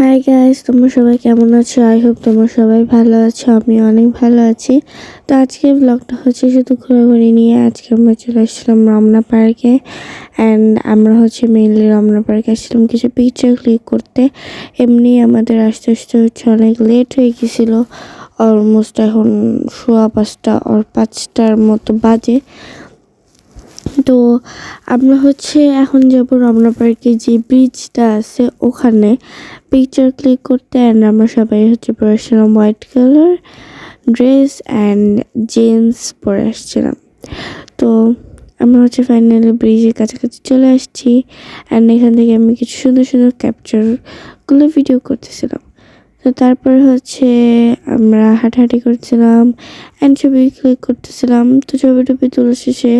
Hi guys, তোমরা সবাই কেমন আছো? আই হোপ তোমরা সবাই ভালো আছো। আমি অনেক ভালো আছি। তো আজকে ব্লগটা হচ্ছে শুধু ঘোরাঘুরি নিয়ে। আজকে আমরা চলে আসছিলাম রমনা পার্কে অ্যান্ড আমরা মেইনলি রমনা পার্কে আসছিলাম কিছু পিকচার ক্লিক করতে। এমনি আমাদের আস্তে আস্তে অনেক লেট হয়ে গেছিলো। অলমোস্ট এখন 5:15 or 5টার মতো বাজে। তো আমরা এখন যাব রমনা পার্কে, যে ব্রিজটা আছে ওখানে পিকচার ক্লিক করতে। অ্যান্ড আমরা সবাই পরে white colour dress and jeans পরে আসছিলাম। তো আমরা ফাইনালি ব্রিজের কাছাকাছি চলে আসছি। অ্যান্ড এখান থেকে আমি কিছু সুন্দর সুন্দর ক্যাপচারগুলো ভিডিও করতেছিলাম। তো তারপর আমরা হাঁটাহাঁটি করছিলাম অ্যান্ড ছবি ক্লিক করতেছিলাম। তো ছবি টবি তোলা শেষে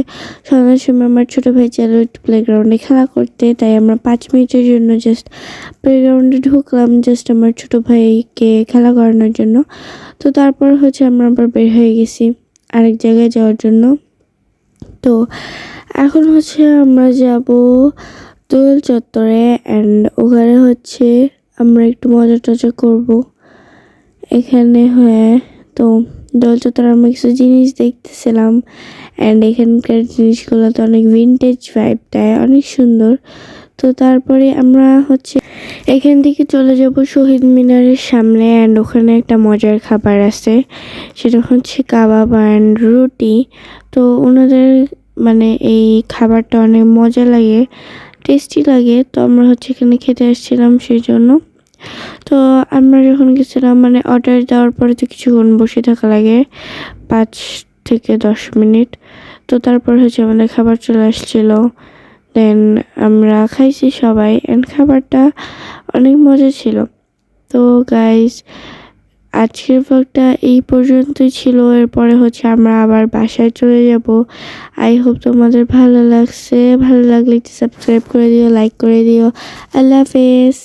সন্ধ্যার সময় আমার ছোটো ভাই চাইলো একটু প্লেগ্রাউন্ডে খেলা করতে, তাই আমরা 5 মিনিটের জন্য জাস্ট প্লেগ্রাউন্ডে ঢুকলাম, জাস্ট আমার ছোটো ভাইকে খেলা করানোর জন্য। তো তারপর আমরা আবার বের হয়ে গেছি আরেক জায়গায় যাওয়ার জন্য। তো এখন আমরা যাব দোল চত্বরে অ্যান্ড ওখানে আমরা একটু মজা টজা করবো এখানে। তো দোল চত্বরে আমরা কিছু জিনিস দেখতেছিলাম অ্যান্ড এখানকার জিনিসগুলো তো অনেক ভিনটেজ ভাইব দেয়, অনেক সুন্দর। তো তারপরে আমরা এখান থেকে চলে যাব শহীদ মিনারের সামনে অ্যান্ড ওখানে একটা মজার খাবার আছে, সেটা কাবাব অ্যান্ড রুটি। তো ওনাদের এই খাবারটা অনেক মজা লাগে, টেস্টি লাগে। তো আমরা এখানে খেতে আসছিলাম সেই জন্য। তো আমরা যখন গেছিলাম অর্ডার দেওয়ার পরে তো কিছুক্ষণ বসে থাকা লাগে, 5 থেকে 10 মিনিট। তো তারপর আমাদের খাবার চলে আসছিল। দেন আমরা খাইছি সবাই অ্যান্ড খাবারটা অনেক মজা ছিল। তো গাইস, আজকের ব্লগটা এই পর্যন্তই ছিল। এরপরে আমরা আবার বাসায় চলে যাব। আই হোপ তোমাদের ভালো লাগছে। ভালো লাগলে একটু সাবস্ক্রাইব করে দিও, লাইক করে দিও। আল্লাহ হাফেজ।